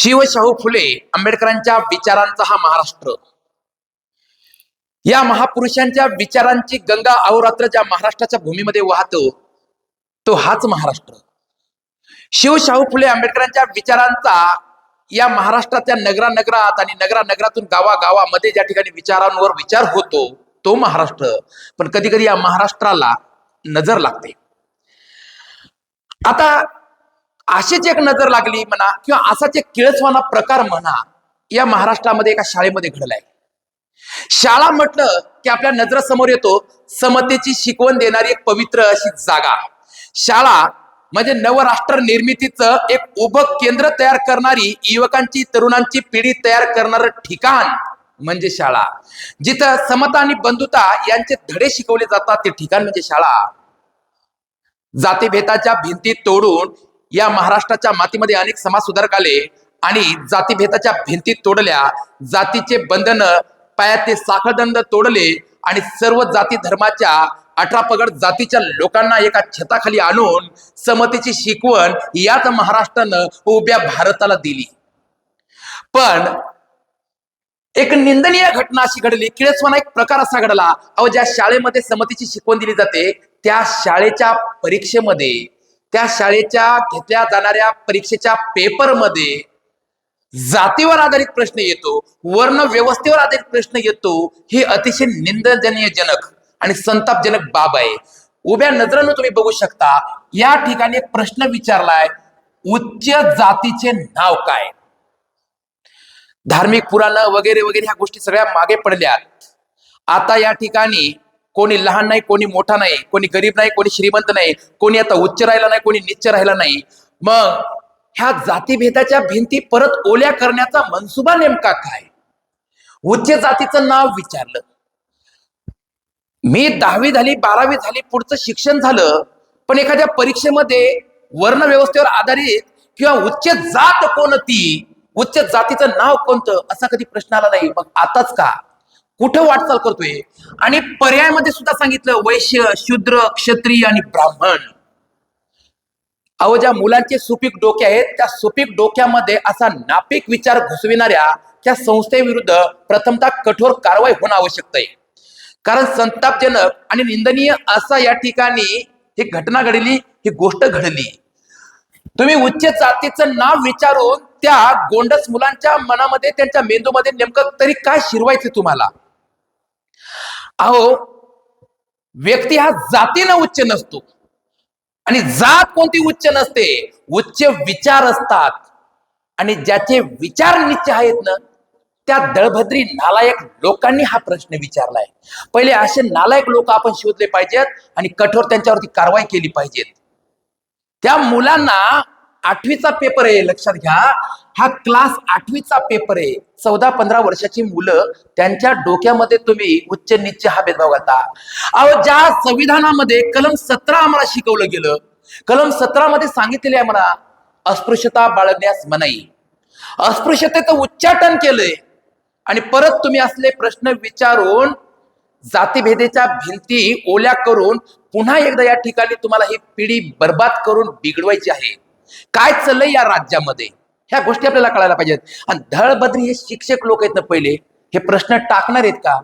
शिवशाहू फुले आंबेडकरांच्या विचारांचा हा महाराष्ट्र, या महापुरुषांच्या विचारांची गंगा अहोरात्र ज्या महाराष्ट्राच्या भूमीमध्ये वाहतो तो हाच महाराष्ट्र. शिवशाहू फुले आंबेडकरांच्या विचारांचा या महाराष्ट्राच्या नगरानगरात आणि नगरानगरातून गावागावामध्ये ज्या ठिकाणी विचारांवर विचार होतो तो महाराष्ट्र. पण कधी कधी या महाराष्ट्राला नजर लागते. आता अशीच एक नजर लागली म्हणा किंवा असाच एक किळसवाना प्रकार म्हणा या महाराष्ट्रामध्ये एका शाळेमध्ये घडलाय. शाळा म्हटलं की आपल्या नजरेसमोर येतो समतेची शिकवण देणारी एक पवित्र अशी जागा. शाळा म्हणजे नवराष्ट्र निर्मितीचं एक उभं केंद्र तयार करणारी, युवकांची तरुणांची पिढी तयार करणारं ठिकाण म्हणजे शाळा. जिथं समता आणि बंधुता यांचे धडे शिकवले जातात ते ठिकाण म्हणजे शाळा. जातीभेदाच्या भिंती तोडून या महाराष्ट्राच्या मातीमध्ये अनेक समाज सुधारक आले आणि जातीभेदाच्या भिंती तोडल्या, जातीचे बंधन पायात ते साखळदंड तोडले आणि सर्व जाती धर्माच्या 18 पगड जातीच्या लोकांना एका छताखाली आणून समतेची शिकवण याच महाराष्ट्रानं उभ्या भारताला दिली. पण एक निंदनीय घटना अशी घडली, किळसवाना एक प्रकार असा घडला. अहो, ज्या शाळेमध्ये समतेची शिकवण दिली जाते त्या शाळेच्या परीक्षेमध्ये, त्या शाळेच्या घेतल्या जाणाऱ्या परीक्षेच्या पेपरमध्ये जातीवर आधारित प्रश्न येतो, वर्ण व्यवस्थेवर आधारित प्रश्न येतो. ही अतिशय निंदजनक आणि संतापजनक बाब आहे. उभ्या नजरेनं तुम्ही बघू शकता या ठिकाणी एक प्रश्न विचारलाय, उच्च जातीचे नाव काय? धार्मिक पुराण वगैरे वगैरे ह्या गोष्टी सगळ्या मागे पडल्यात. आता या ठिकाणी कोणी लहान नाही, कोणी मोठा नाही, कोणी गरीब नाही, कोणी श्रीमंत नाही, कोणी आता उच्च राहिला नाही, कोणी नीच राहिला नाही. मग ह्या जातीभेदाच्या भिंती परत ओल्या करण्याचा मनसुबा नेमका काय? उच्च जातीचं नाव विचारलं. मी 10वी झाली, 12वी झाली, पुढचं शिक्षण झालं, पण एखाद्या परीक्षेमध्ये वर्ण व्यवस्थेवर आधारित किंवा उच्च जात कोणती, उच्च जातीचं नाव कोणतं असा कधी प्रश्न आला नाही. मग आताच का? कुठं वाटचाल करतोय? आणि पर्यायामध्ये सुद्धा सांगितलं वैश्य, शूद्र, क्षत्रिय आणि ब्राह्मण. अहो, ज्या मुलांचे सुपीक डोके आहेत त्या सुपीक डोक्यामध्ये असा नापीक विचार घुसविणाऱ्या त्या संस्थेविरुद्ध प्रथमतः कठोर कारवाई होणं आवश्यक आहे. कारण संतापजनक आणि निंदनीय असा या ठिकाणी ही घटना घडली, ही गोष्ट घडली. तुम्ही उच्च जातीचं नाव विचारून त्या गोंडस मुलांच्या मनामध्ये, त्यांच्या मेंदूमध्ये नेमकं तरी काय शिरवायचं तुम्हाला? अहो, व्यक्ती हा जातीनं उच्च नसतो आणि जात कोणती उच्च नसते, उच्च विचार असतात. आणि ज्याचे विचार नीच आहेत ना त्या दळभद्री नालायक लोकांनी हा प्रश्न विचारलाय. पहिले असे नालायक लोक आपण शोधले पाहिजेत आणि कठोर त्यांच्यावरती कारवाई केली पाहिजेत. त्या मुलांना 8वीचा पेपर आहे, लक्षात घ्या, हा क्लास 8वीचा पेपर आहे. 14-15 वर्षाची मुलं, त्यांच्या डोक्यामध्ये तुम्ही उच्च नीच हा भेदभाव घालता. अहो, ज्या संविधानामध्ये कलम 17 आम्हाला शिकवलं गेलं, कलम 17 मध्ये सांगितलेले आहे म्हणा अस्पृश्यता बाळगण्यास मनाई. अस्पृश्यतेचं उच्चाटन केलंय आणि परत तुम्ही असले प्रश्न विचारून जातीभेदेच्या भिंती ओल्या करून पुन्हा एकदा या ठिकाणी तुम्हाला ही पिढी बर्बाद करून बिघडवायची आहे. काय चाललंय या राज्यामध्ये ह्या गोष्टी आपल्याला कळायला पाहिजेत. आणि दळभद्री हे शिक्षक लोक आहेत ना, पहिले हे प्रश्न टाकणार आहेत का?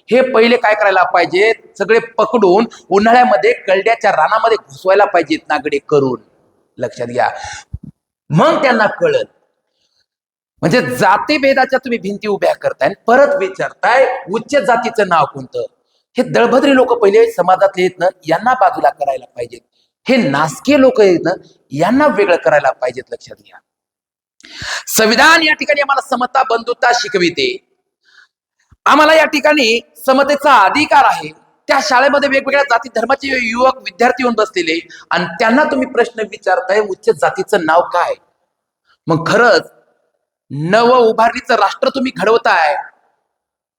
हे पहिले काय करायला पाहिजे, सगळे पकडून उन्हाळ्यामध्ये कळड्याच्या रानामध्ये घुसवायला पाहिजेत नागडे करून. लक्षात घ्या, मग त्यांना कळत. म्हणजे जातीभेदाच्या तुम्ही भिंती उभ्या करताय परत विचारताय उच्च जातीचं नाव कोणतं? हे दळभद्री लोक पहिले समाजातले आहेत ना, यांना बाजूला करायला पाहिजेत. हे नासकीय लोक आहेत ना, यांना वेगळं करायला पाहिजेत. लक्षात घ्या, संविधान या ठिकाणी आम्हाला समता बंधुता शिकविते. आम्हाला या ठिकाणी समतेचा अधिकार आहे. त्या शाळेमध्ये वेगवेगळ्या जाती धर्माचे युवक विद्यार्थी येऊन बसलेले आणि त्यांना तुम्ही प्रश्न विचारताय उच्च जातीचं नाव काय? मग खरंच नव उभारणीचं राष्ट्र तुम्ही घडवताय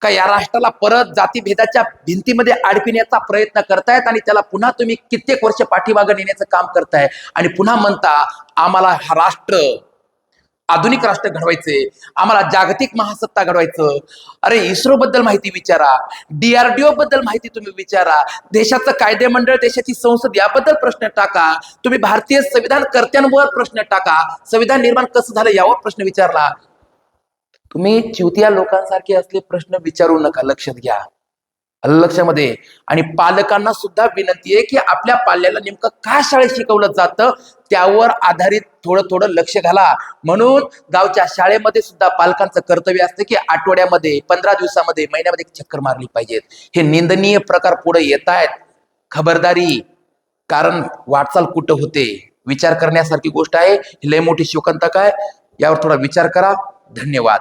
का या राष्ट्राला परत जातीभेदाच्या भिंतीमध्ये अडकविण्याचा प्रयत्न करतायत आणि त्याला पुन्हा तुम्ही कित्येक वर्ष पाठीमागे नेण्याचं काम करताय आणि पुन्हा म्हणता आम्हाला हा राष्ट्र आधुनिक राष्ट्र घडवायचे, आम्हाला जागतिक महासत्ता घडवायचं. अरे इस्रो बद्दल माहिती विचारा, DRDO बद्दल माहिती तुम्ही विचारा, देशाचं कायदेमंडळ, देशाची संसद याबद्दल प्रश्न टाका, तुम्ही भारतीय संविधान कर्त्यांवर प्रश्न टाका, संविधान निर्माण कसं झालं यावर प्रश्न विचारला. तुम्ही चिवतिया लोकांसारखे असले प्रश्न विचारू नका, लक्षात घ्या. लक्षामध्ये. आणि पालकांना सुद्धा विनंती आहे की आपल्या पाल्याला नेमकं काय शाळेत शिकवलं जातं त्यावर आधारित थोडं थोडं लक्ष घाला. म्हणून गावच्या शाळेमध्ये सुद्धा पालकांचं कर्तव्य असतं की आठवड्यामध्ये, 15 दिवसामध्ये, महिन्यामध्ये एक चक्कर मारली पाहिजेत. हे निंदनीय प्रकार पुढे येत आहेत. खबरदारी, कारण वाटचाल कुठं होते. विचार करण्यासारखी गोष्ट आहे. लय मोठी शोकांतक आहे. यावर थोडा विचार करा. धन्यवाद.